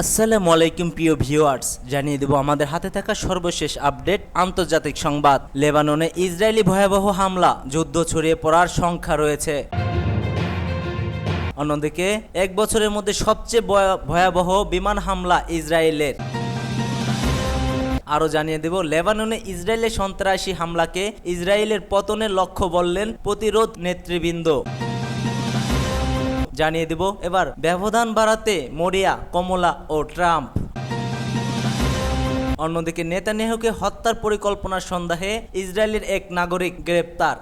আসসালামু আলাইকুম প্রিয় ভিউয়ার্স, জানিয়ে দেব আমাদের হাতে থাকা সর্বশেষ আপডেট আন্তর্জাতিক সংবাদ। লেবাননে ইসরায়েলি ভয়াবহ হামলা, যুদ্ধ ছড়িয়ে পড়ার সংখ্যা রয়েছে। অন্যদিকে এক বছরের মধ্যে সবচেয়ে ভয়াবহ বিমান হামলা ইসরায়েলের। আরও জানিয়ে দেব লেবাননে ইসরায়েলের সন্ত্রাসী হামলাকে ইসরায়েলের পতনের লক্ষ্য বললেন প্রতিরোধ নেতৃবৃন্দ। জানিয়ে দেব এবার ব্যবধান বাড়াতে মরিয়া কমলা ও ট্রাম্প। অন্যদিকে নেতানিয়াহুকে হত্যার পরিকল্পনার সন্দেহে ইসরায়েলের এক নাগরিক গ্রেপ্তার।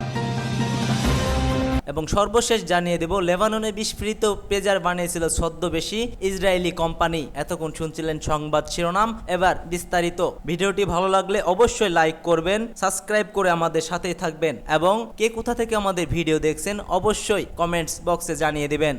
এবং সর্বশেষ জানিয়ে দেব লেবাননে বিস্ফোরিত পেজার বানিয়েছিল ছদ্মবেশী ইসরায়েলি কোম্পানি। এতক্ষণ শুনছিলেন সংবাদ শিরোনাম, এবার বিস্তারিত। ভিডিওটি ভালো লাগলে অবশ্যই লাইক করবেন, সাবস্ক্রাইব করে আমাদের সাথেই থাকবেন এবং কে কোথা থেকে আমাদের ভিডিও দেখছেন অবশ্যই কমেন্টস বক্সে জানিয়ে দিবেন।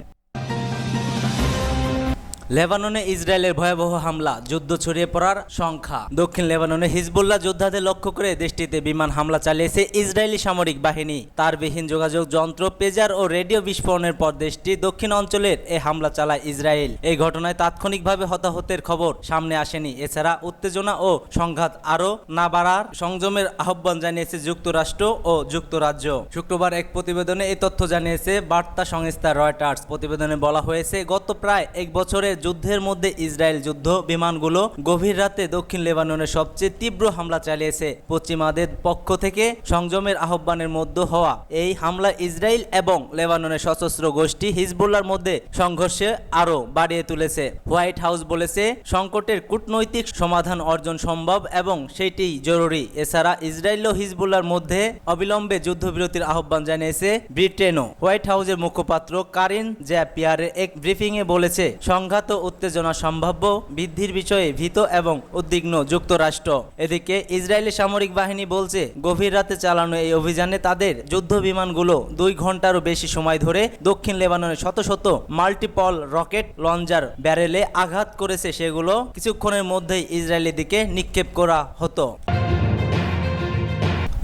লেবাননে ইসরায়েলের ভয়াবহ হামলা, যুদ্ধ ছড়িয়ে পড়ার সংখ্যা। দক্ষিণ লেবাননে হিজবুল্লাহ যোদ্ধাদের লক্ষ্য করে দেশটিতে বিমান হামলা চালিয়েছে ইসরায়েলি সামরিক বাহিনী। তারবিহীন যোগাযোগ যন্ত্র, পেজার ও রেডিও বিস্ফোরণের পর দেশটির দক্ষিণ অঞ্চলের এ হামলা চালায় ইসরায়েল। এই ঘটনায় তাৎক্ষণিকভাবে হতাহতের খবর সামনে আসেনি। এছাড়া উত্তেজনা ও সংঘাত আরও না বাড়ার সংযমের আহ্বান জানিয়েছে যুক্তরাষ্ট্র ও যুক্তরাজ্য। শুক্রবার এক প্রতিবেদনে এই তথ্য জানিয়েছে বার্তা সংস্থা রয়টার্স। প্রতিবেদনে বলা হয়েছে, গত প্রায় এক বছরের যুদ্ধের মধ্যে ইসরায়েল যুদ্ধ বিমানগুলো গভীর রাতে দক্ষিণ লেবাননের সবচেয়ে তীব্র হামলা চালিয়েছে। পশ্চিমাদের পক্ষ থেকে সংযমের আহ্বানের মধ্যে হওয়া এই হামলা ইসরায়েল এবং লেবাননের সশস্ত্র গোষ্ঠী হিজবুল্লাহর মধ্যে সংঘর্ষে আরও বাড়িয়ে তুলেছে। হোয়াইট হাউস বলেছে, সংকটের কূটনৈতিক সমাধান অর্জন সম্ভব এবং সেটিই জরুরি। এছাড়া ইসরায়েল ও হিজবুল্লাহর মধ্যে অবিলম্বে যুদ্ধবিরতির আহ্বান জানিয়েছে ব্রিটেনও। হোয়াইট হাউসের মুখপাত্র কারিন জ্যাপিয়ারের এক ব্রিফিংয়ে বলেছে, সংঘাত উত্তেজনা সম্ভাব্য বৃদ্ধির বিষয়ে ভীত এবং উদ্বিগ্ন যুক্তরাষ্ট্র। এদিকে ইসরায়েলি সামরিক বাহিনী বলছে, গভীর রাতে চালানো এই অভিযানে তাদের যুদ্ধ বিমানগুলো 2 ঘন্টারও বেশি সময় ধরে দক্ষিণ লেবাননের শত শত মাল্টিপল রকেট লঞ্চার ব্যারেলে আঘাত করেছে। সেগুলো কিছুক্ষণের মধ্যেই ইসরায়েলের দিকে নিক্ষেপ করা হতো।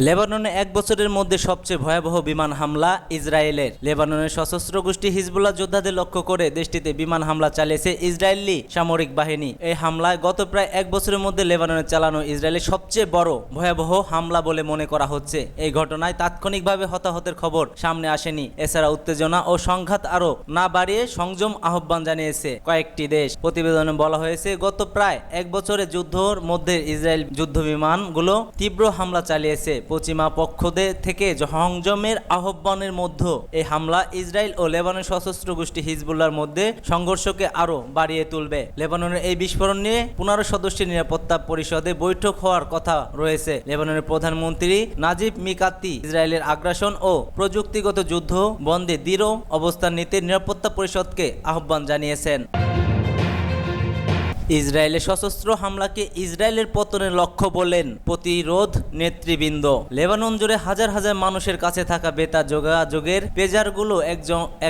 লেবাননে এক বছরের মধ্যে সবচেয়ে ভয়াবহ বিমান হামলা ইসরায়েলের। লেবাননের সশস্ত্র গোষ্ঠী হিজবুল্লাহ যোদ্ধাদের লক্ষ্য করে দেশটিতে বিমান হামলা চালিয়েছে ইসরায়েলি সামরিক বাহিনী। এই হামলায় গত প্রায় এক বছরের মধ্যে লেবাননে চালানো ইসরায়েলের সবচেয়ে বড় ভয়াবহ হামলা বলে মনে করা হচ্ছে। এই ঘটনায় তাৎক্ষণিকভাবে হতাহতের খবর সামনে আসেনি। এছাড়া উত্তেজনা ও সংঘাত আরও না বাড়িয়ে সংযম আহ্বান জানিয়েছে কয়েকটি দেশ। প্রতিবেদনে বলা হয়েছে, গত প্রায় এক বছরের যুদ্ধর মধ্যে ইসরায়েল যুদ্ধ বিমানগুলো তীব্র হামলা চালিয়েছে। পশ্চিমা পক্ষদের থেকে সংযমের আহ্বানের মধ্যে এই হামলা ইসরায়েল ও লেবাননের সশস্ত্র গোষ্ঠী হিজবুল্লাহর মধ্যে সংঘর্ষকে আরও বাড়িয়ে তুলবে। লেবাননের এই বিস্ফোরণ নিয়ে 15 সদস্যের নিরাপত্তা পরিষদে বৈঠক হওয়ার কথা রয়েছে। লেবাননের প্রধানমন্ত্রী নাজিব মিকাতি ইসরায়েলের আগ্রাসন ও প্রযুক্তিগত যুদ্ধ বন্ধে দৃঢ় অবস্থান নিতে নিরাপত্তা পরিষদকে আহ্বান জানিয়েছেন। ইসরায়েলের সশস্ত্র হামলাকে ইসরায়েলের পতনের লক্ষ্য বলেন প্রতিরোধ নেতৃবৃন্দ। লেবানন জুড়ে হাজার হাজার মানুষের কাছে থাকা বেতার যোগাযোগের পেজারগুলো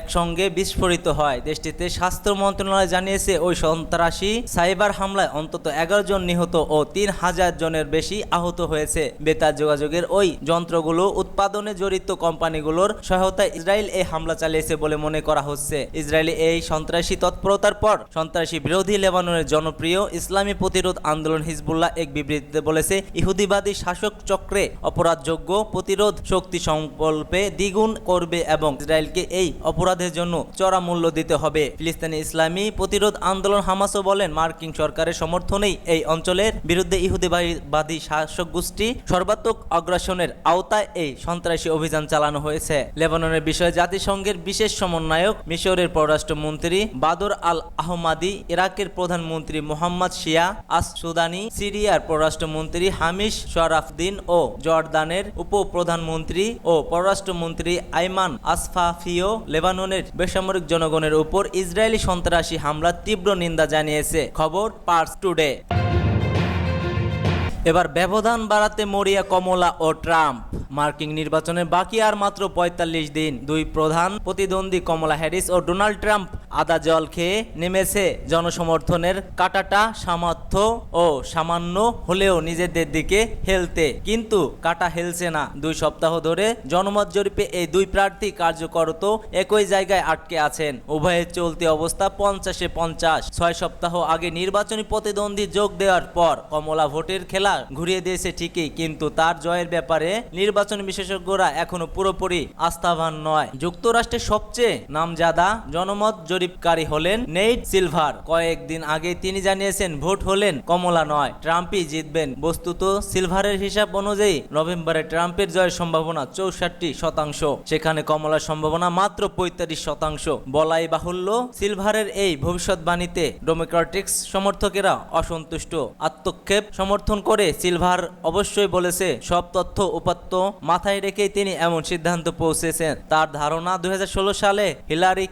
একসঙ্গে বিস্ফোরিত হয়। দেশটিতে স্বাস্থ্য মন্ত্রণালয় জানিয়েছে, ওই সন্ত্রাসী সাইবার হামলায় অন্তত 11 জন নিহত ও 3000 জনের বেশি আহত হয়েছে। বেতার যোগাযোগের ওই যন্ত্রগুলো উৎপাদনে জড়িত কোম্পানিগুলোর সহায়তায় ইসরায়েল এই হামলা চালিয়েছে বলে মনে করা হচ্ছে। ইসরায়েলি এই সন্ত্রাসী তৎপরতার পর সন্ত্রাসী বিরোধী লেবাননের জনপ্রিয় ইসলামী প্রতিরোধ আন্দোলন হিজবুল্লাহ এক বিবৃতিতে বলেছে, ইহুদিবাদী শাসক চক্রে অপরাধযোগ্য প্রতিরোধ শক্তি সংকল্পে দ্বিগুণ করবে এবং ইসরায়েলকে এই অপরাধের জন্য চড়া মূল্য দিতে হবে। ফিলিস্তিনি ইসলামী প্রতিরোধ আন্দোলন হামাসও বলেন, মার্কিন সরকারের সমর্থনেই এই অঞ্চলের বিরুদ্ধে ইহুদিবাদী শাসক গোষ্ঠী সর্বাত্মক আগ্রাসনের আওতায় এই সন্ত্রাসী অভিযান চালানো হয়েছে। লেবাননের বিষয়ে জাতিসংঘের বিশেষ সমন্বয়ক মিশরের পররাষ্ট্রমন্ত্রী বাদর আল আহমাদি, ইরাকের প্রধানমন্ত্রী মোহাম্মদ শিয়া আস সুদানি, সিরিয়ার পররাষ্ট্রমন্ত্রী হামিশ শরাফদিন ও জর্দানের উপপ্রধানমন্ত্রী ও পররাষ্ট্রমন্ত্রী আইমান আসফাফিও লেবাননের বেসামরিক জনগণের উপর ইসরায়েলি সন্ত্রাসী হামলার তীব্র নিন্দা জানিয়েছে। খবর পার্স টুডে। এবার ব্যবধান বাড়াতে মরিয়া কমলা ও ট্রাম্প। মার্কিন নির্বাচনে বাকি আর মাত্র ৪৫ দিন। দুই প্রধান প্রতিদ্বন্দ্বী কমলা হ্যারিস ও ডোনাল্ড ট্রাম্প আদা জল খেয়ে নেমেছে জনসমর্থনের কাঁটাটা সামান্য হলেও নিজেদের দিকে হেলতে, কিন্তু কাঁটা হেলছে না। 2 সপ্তাহ ধরে জনমত জরিপে এই দুই প্রার্থী কার্যকরত একই জায়গায় আটকে আছেন। উভয়ের চলতি অবস্থা 50-50। 6 সপ্তাহ আগে নির্বাচনী প্রতিদ্বন্দ্বী যোগ দেওয়ার পর কমলা ভোটের খেলা ঘুরিয়ে দিয়েছে ঠিকই, কিন্তু তার জয়ের ব্যাপারে নির্বাচন বিশেষজ্ঞরা এখনো পুরোপুরি আস্থাবান নয়। যুক্তরাষ্ট্রের সবচেয়ে নামজাদা জনমত জরিপকারী হলেন নেইট সিলভার। কয়েকদিন আগে তিনি জানিয়েছেন ভোট হলেন কমলা নয়, ট্রাম্পই জিতবেন। বস্তুত সিলভারের হিসাব অনুযায়ী নভেম্বরে ট্রাম্পের জয়ের সম্ভাবনা 64%, সেখানে কমলার সম্ভাবনা মাত্র 35%। বলাই বাহুল্য, সিলভারের এই ভবিষ্যৎবাণীতে ডেমোক্রেটিক সমর্থকেরা অসন্তুষ্ট। আত্মক্ষেপ সমর্থন করে সিলভার অবশ্যই বলেছে, সব তথ্য উপাত্ত মাথায় রেখেই তিনি এমন সিদ্ধান্ত পৌঁছেছেন। তার ধারণা 2016 সালে হিলারি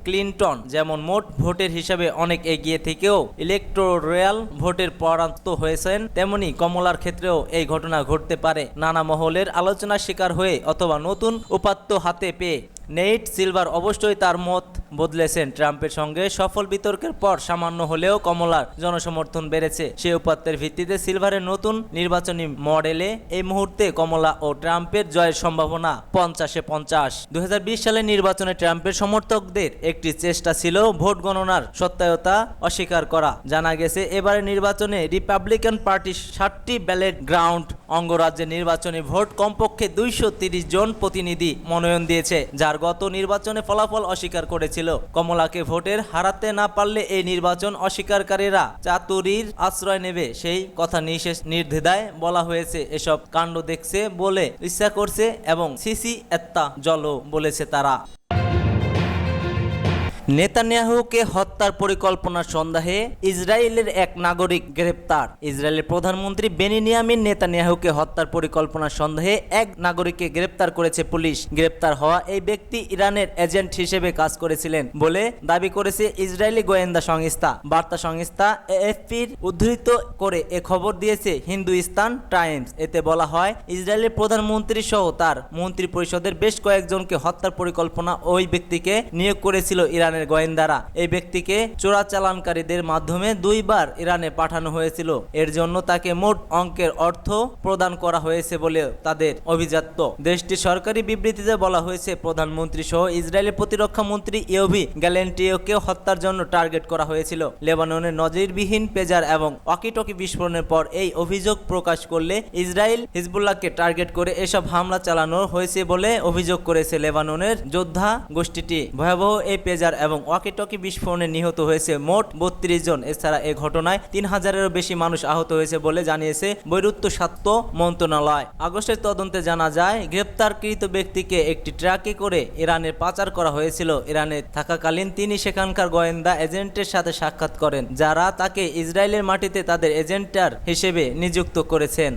ক্লিনটন যেমন মোট ভোটের হিসাবে অনেক এগিয়ে থেকেও ইলেকটোরাল ভোটের পরাস্ত হয়েছেন, তেমনি কমলার ক্ষেত্রেও এই ঘটনা ঘটতে পারে। নানা মহলের আলোচনার শিকার হয়ে অথবা নতুন উপাত্ত হাতে পেয়ে নেইট সিলভার অবশ্যই তার মত বদলেছেন। ট্রাম্পের সঙ্গে সফল বিতর্কের পর সামান্য হলেও কমলার জনসমর্থন বেড়েছে। সে উপাত্তের ভিত্তিতে সিলভারের নতুন নির্বাচনী মডেলে এই মুহূর্তে কমলা ও ট্রাম্পের জয়ের সম্ভাবনা 50-50। 2020 সালের নির্বাচনে ট্রাম্পের সমর্থকদের একটি চেষ্টা ছিল ভোট গণনার সত্যতা অস্বীকার করা। জানা গেছে এবারের নির্বাচনে রিপাবলিকান পার্টি 60টি ব্যালট গ্রাউন্ড অঙ্গরাজ্যে নির্বাচনী ভোট কমপক্ষে 230 জন প্রতিনিধি মনোনয়ন দিয়েছে, যার গত নির্বাচনে ফলাফল অস্বীকার করেছিল। কমলাকে ভোটের হারাতে না পারলে এই নির্বাচন অস্বীকারীরা চাতুরীর আশ্রয় নেবে, সেই কথা নির্দ্বিধায় বলা হয়েছে। এসব কাণ্ড দেখছে বলে ইচ্ছা করছে এবং সিসি এত্তা জলও বলেছে তারা। নেতানিয়াহুকে হত্যার পরিকল্পনার সন্দেহে ইসরায়েলের এক নাগরিক গ্রেপ্তার। ইসরায়েলের প্রধানমন্ত্রী বেনিয়ামিন নেতানিয়াহুকে হত্যার পরিকল্পনার সন্দেহে এক নাগরিককে গ্রেপ্তার করেছে পুলিশ। গ্রেপ্তার হওয়া এই ব্যক্তি ইরানের এজেন্ট হিসেবে কাজ করেছিলেন বলে দাবি করেছে ইসরায়েলি গোয়েন্দা সংস্থা। বার্তা সংস্থা এএফপির উদ্ধৃত করে এ খবর দিয়েছে হিন্দুস্তান টাইমস। এতে বলা হয়, ইসরায়েলের প্রধানমন্ত্রী সহ তার মন্ত্রী পরিষদের বেশ কয়েকজনকে হত্যার পরিকল্পনা ওই ব্যক্তিকে নিয়োগ করেছিল ইরানের গোয়েন্দারা। এই ব্যক্তিকে চোরাচালানকারীদের মাধ্যমে 2 বার ইরানে পাঠানো হয়েছিল। এর জন্য তাকে মোট অঙ্কের অর্থ প্রদান করা হয়েছে বলে তাদের অভিজাত্য। দেশটির সরকারি বিবৃতিতে বলা হয়েছে, প্রধানমন্ত্রী সহ ইসরায়েলের প্রতিরক্ষা মন্ত্রী ইয়োভি গ্যালেন্টিওকে হত্যার জন্য টার্গেট করা হয়েছিল। লেবাননের নজিরবিহীন পেজার এবং ওয়াকিটকি বিস্ফোরণের পর এই অভিযোগ প্রকাশ করলে ইসরায়েল হিজবুল্লাহকে টার্গেট করে এসব হামলা চালানো হয়েছে বলে অভিযোগ করেছে লেবাননের যোদ্ধা গোষ্ঠীটি। ভয়াবহ এই পেজার এবং ওয়াকিটকি বিস্ফোরণে নিহত হয়েছে মোট 32 জন। এছাড়া এ ঘটনায় 3000-এরও বেশি মানুষ আহত হয়েছে বলে জানিয়েছে বৈরুত্য স্বাস্থ্য মন্ত্রণালয়। আগস্টের তদন্তে জানা যায়, গ্রেপ্তারকৃত ব্যক্তিকে একটি ট্রাকে করে ইরানে পাচার করা হয়েছিল। ইরানে থাকাকালীন তিনি সেখানকার গোয়েন্দা এজেন্টের সাথে সাক্ষাৎ করেন, যারা তাকে ইসরায়েলের মাটিতে তাদের এজেন্টার হিসেবে নিযুক্ত করেছেন।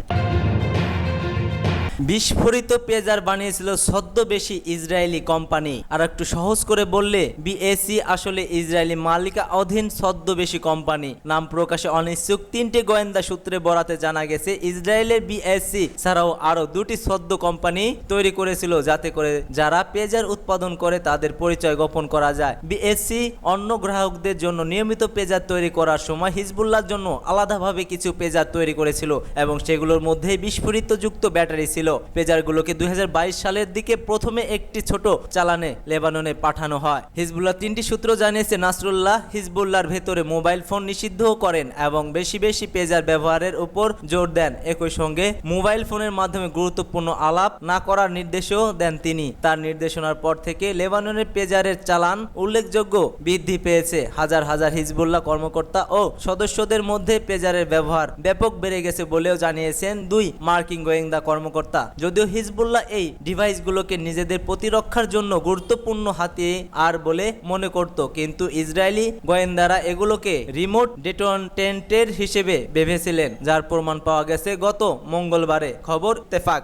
বিস্ফোরিত পেজার বানিয়েছিল ছদ্মবেশী ইসরায়েলি কোম্পানি। আর একটু সহজ করে বললে, বিএসি আসলে ইসরায়েলি মালিকা অধীন ছদ্মবেশী কোম্পানি। নাম প্রকাশে অনিচ্ছুক 3টে গোয়েন্দা সূত্রে বরাতে জানা গেছে, ইসরায়েলের বিএসি ছাড়াও আরও 2টি ছদ্ম কোম্পানি তৈরি করেছিল, যাতে করে যারা পেজার উৎপাদন করে তাদের পরিচয় গোপন করা যায়। বিএসি অন্য গ্রাহকদের জন্য নিয়মিত পেজার তৈরি করার সময় হিজবুল্লাহর জন্য আলাদাভাবে কিছু পেজার তৈরি করেছিল এবং সেগুলোর মধ্যে বিস্ফোরিতযুক্ত ব্যাটারি ছিল। পেজারগুলোকে 2022 সালের দিকে প্রথমে একটি ছোট চালানে লেবাননে পাঠানো হয়। হিজবুল্লাহ 3টি সূত্র জানিয়েছে, নাসরুল্লাহ হিজবুল্লাহর ভেতরে মোবাইল ফোন নিষিদ্ধ করেন এবং বেশি বেশি পেজার ব্যবহারের উপর জোর দেন। একই সঙ্গে মোবাইল ফোনের মাধ্যমে গুরুত্বপূর্ণ আলাপ না করার নির্দেশও দেন তিনি। তার নির্দেশনার পর থেকে লেবাননের পেজারের চালান উল্লেখযোগ্য বৃদ্ধি পেয়েছে। হাজার হাজার হিজবুল্লাহ কর্মকর্তা ও সদস্যদের মধ্যে পেজারের ব্যবহার ব্যাপক বেড়ে গেছে বলেও জানিয়েছেন 2 মার্কিন গোয়েন্দা কর্মকর্তা। যদিও হিজবুল্লাহ এই ডিভাইসগুলোকে নিজেদের প্রতিরক্ষার জন্য গুরুত্বপূর্ণ হাতিয়ার বলে মনে করত, কিন্তু ইসরায়েলি গোয়েন্দারা এগুলোকে রিমোট ডেটোনেটর হিসেবে ভেবেছিলেন, যার প্রমাণ পাওয়া গেছে গত মঙ্গলবারে। খবর ইত্তেফাক।